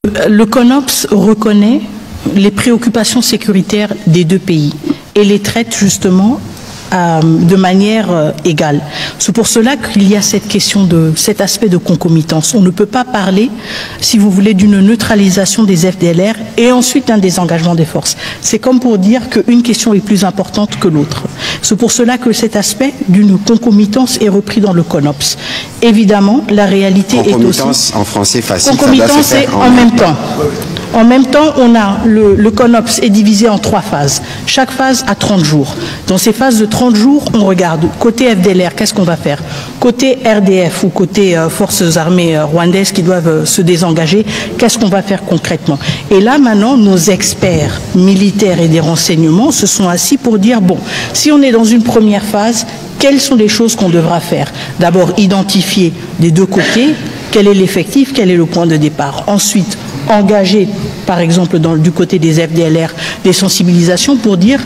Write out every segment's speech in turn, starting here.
Le CONOPS reconnaît les préoccupations sécuritaires des deux pays et les traite justement de manière égale. C'est pour cela qu'il y a cette question cet aspect de concomitance. On ne peut pas parler, si vous voulez, d'une neutralisation des FDLR et ensuite un désengagement des forces. C'est comme pour dire qu'une question est plus importante que l'autre. C'est pour cela que cet aspect d'une concomitance est repris dans le CONOPS. Évidemment, la réalité est aussi... Concomitance en français facile, concomitance, c'est en même temps. En même temps, on a le CONOPS est divisé en 3 phases. Chaque phase a 30 jours. Dans ces phases de 30 jours, on regarde côté FDLR, qu'est-ce qu'on va faire? Côté RDF ou côté forces armées rwandaises qui doivent se désengager, qu'est-ce qu'on va faire concrètement? Et là, maintenant, nos experts militaires et des renseignements se sont assis pour dire, bon, si on est dans une première phase, quelles sont les choses qu'on devra faire? D'abord, identifier des deux côtés quel est l'effectif, quel est le point de départ. Ensuite, engager, par exemple, du côté des FDLR, des sensibilisations pour dire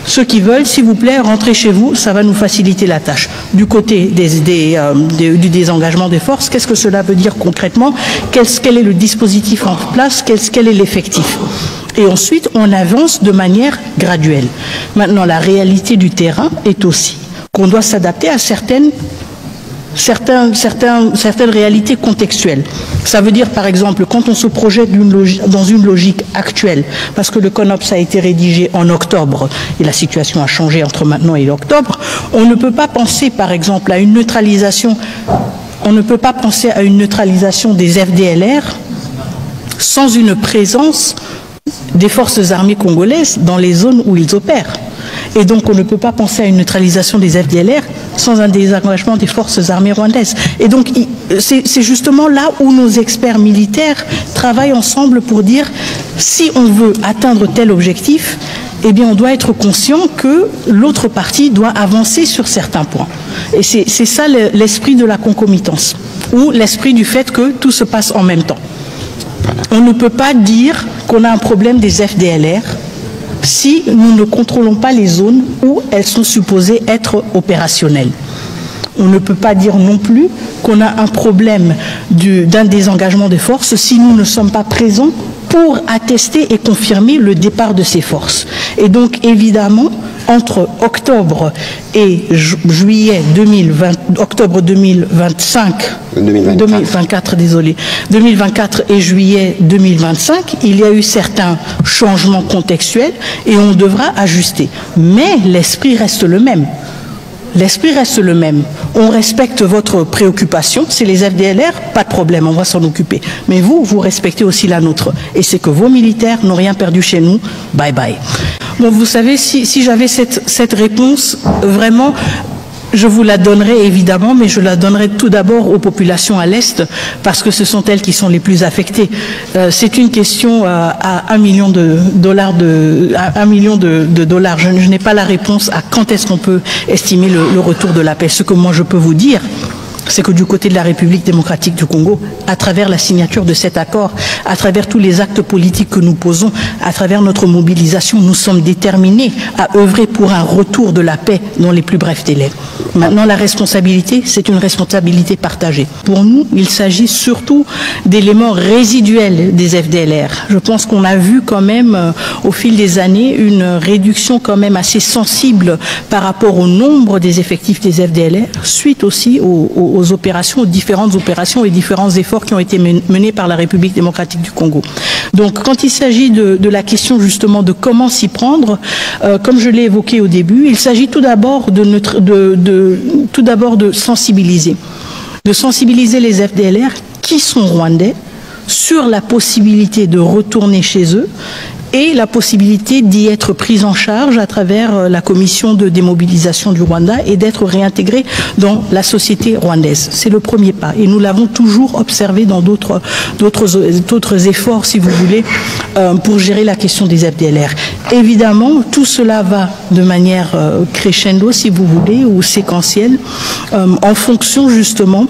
ceux qui veulent, s'il vous plaît, rentrez chez vous, ça va nous faciliter la tâche. Du côté du désengagement des forces, qu'est-ce que cela veut dire concrètement? Quel est le dispositif en place? Quel est l'effectif? Et ensuite, on avance de manière graduelle. Maintenant, la réalité du terrain est aussi qu'on doit s'adapter à certaines réalités contextuelles. Ça veut dire, par exemple, quand on se projette dans une logique actuelle, parce que le CONOPS a été rédigé en octobre, et la situation a changé entre maintenant et octobre, on ne peut pas penser, par exemple, à une neutralisation, des FDLR sans une présence des forces armées congolaises dans les zones où ils opèrent. Et donc, on ne peut pas penser à une neutralisation des FDLR sans un désengagement des forces armées rwandaises. Et donc, c'est justement là où nos experts militaires travaillent ensemble pour dire, si on veut atteindre tel objectif, eh bien, on doit être conscient que l'autre partie doit avancer sur certains points. Et c'est ça l'esprit de la concomitance, ou l'esprit du fait que tout se passe en même temps. On ne peut pas dire qu'on a un problème des FDLR si nous ne contrôlons pas les zones où elles sont supposées être opérationnelles. On ne peut pas dire non plus qu'on a un problème d'un désengagement des forces si nous ne sommes pas présents pour attester et confirmer le départ de ces forces. Et donc, évidemment, entre octobre et juillet 2024 et juillet 2025, il y a eu certains changements contextuels et on devra ajuster. Mais l'esprit reste le même. L'esprit reste le même. On respecte votre préoccupation. C'est les FDLR, pas de problème, on va s'en occuper. Mais vous respectez aussi la nôtre. Et c'est que vos militaires n'ont rien perdu chez nous. Bye bye. Bon, vous savez, si j'avais cette réponse, vraiment, je vous la donnerai évidemment, mais je la donnerai tout d'abord aux populations à l'Est, parce que ce sont elles qui sont les plus affectées. C'est une question à $1 million Je n'ai pas la réponse à quand est-ce qu'on peut estimer le retour de la paix. Ce que moi je peux vous dire, c'est que du côté de la République démocratique du Congo, à travers la signature de cet accord, à travers tous les actes politiques que nous posons, à travers notre mobilisation, nous sommes déterminés à œuvrer pour un retour de la paix dans les plus brefs délais. Maintenant, la responsabilité, c'est une responsabilité partagée. Pour nous, il s'agit surtout d'éléments résiduels des FDLR. Je pense qu'on a vu quand même, au fil des années, une réduction quand même assez sensible par rapport au nombre des effectifs des FDLR, suite aussi aux différentes opérations et différents efforts qui ont été menés par la République démocratique du Congo. Donc, quand il s'agit de la question justement de comment s'y prendre, comme je l'ai évoqué au début, il s'agit tout d'abord de sensibiliser. De sensibiliser les FDLR qui sont rwandais sur la possibilité de retourner chez eux et la possibilité d'y être prise en charge à travers la commission de démobilisation du Rwanda et d'être réintégrés dans la société rwandaise. C'est le premier pas. Et nous l'avons toujours observé dans d'autres efforts, si vous voulez, pour gérer la question des FDLR. Évidemment, tout cela va de manière crescendo, si vous voulez, ou séquentielle, en fonction justement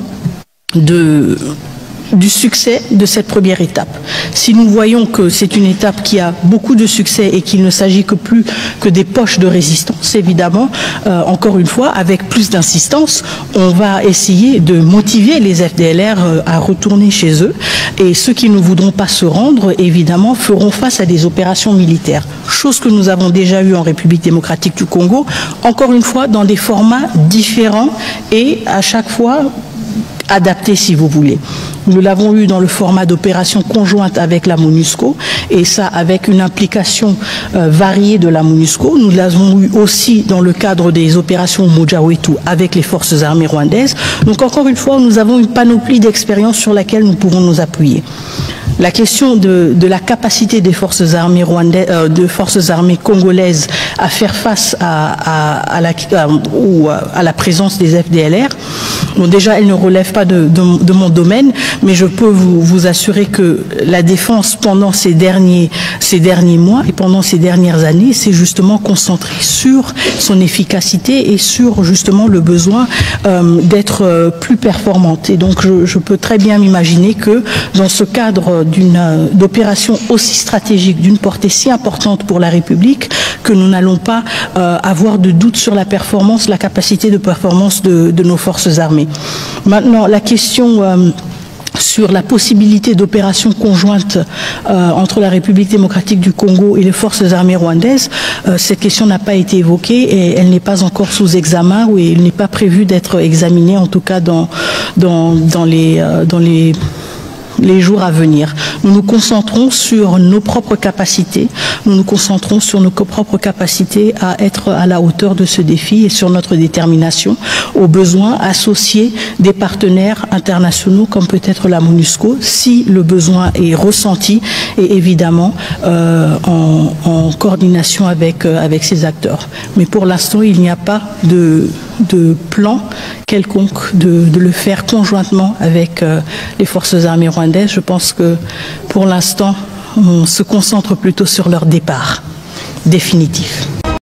du succès de cette première étape. Si nous voyons que c'est une étape qui a beaucoup de succès et qu'il ne s'agit que plus que des poches de résistance, évidemment, encore une fois, avec plus d'insistance, on va essayer de motiver les FDLR à retourner chez eux, et ceux qui ne voudront pas se rendre, évidemment, feront face à des opérations militaires. Chose que nous avons déjà eue en République démocratique du Congo, encore une fois, dans des formats différents et à chaque fois adapté, si vous voulez. Nous l'avons eu dans le format d'opération conjointe avec la MONUSCO, et ça avec une implication variée de la MONUSCO. Nous l'avons eu aussi dans le cadre des opérations Moja Wetu avec les forces armées rwandaises. Donc encore une fois, nous avons une panoplie d'expériences sur laquelle nous pouvons nous appuyer. La question de la capacité des forces armées rwandaises, de forces armées congolaises à faire face à la présence des FDLR, bon, déjà, elle ne relève pas de mon domaine, mais je peux vous assurer que la défense pendant ces derniers mois et pendant ces dernières années s'est justement concentrée sur son efficacité et sur justement le besoin d'être plus performante. Et donc, je peux très bien m'imaginer que dans ce cadre d'opération aussi stratégique, d'une portée si importante pour la République, que nous n'allons pas avoir de doute sur la performance, la capacité de performance de nos forces armées. Maintenant, la question sur la possibilité d'opérations conjointes entre la République démocratique du Congo et les forces armées rwandaises, cette question n'a pas été évoquée et elle n'est pas encore sous examen, ou elle n'est pas prévue d'être examinée, en tout cas dans les jours à venir. Nous nous concentrons sur nos propres capacités, nous nous concentrons sur nos propres capacités à être à la hauteur de ce défi et sur notre détermination, au besoin associer des partenaires internationaux comme peut-être la MONUSCO si le besoin est ressenti, et évidemment en coordination avec ces acteurs. Mais pour l'instant, il n'y a pas de plan quelconque de le faire conjointement avec les forces armées rwandaises. Je pense que pour l'instant, on se concentre plutôt sur leur départ définitif.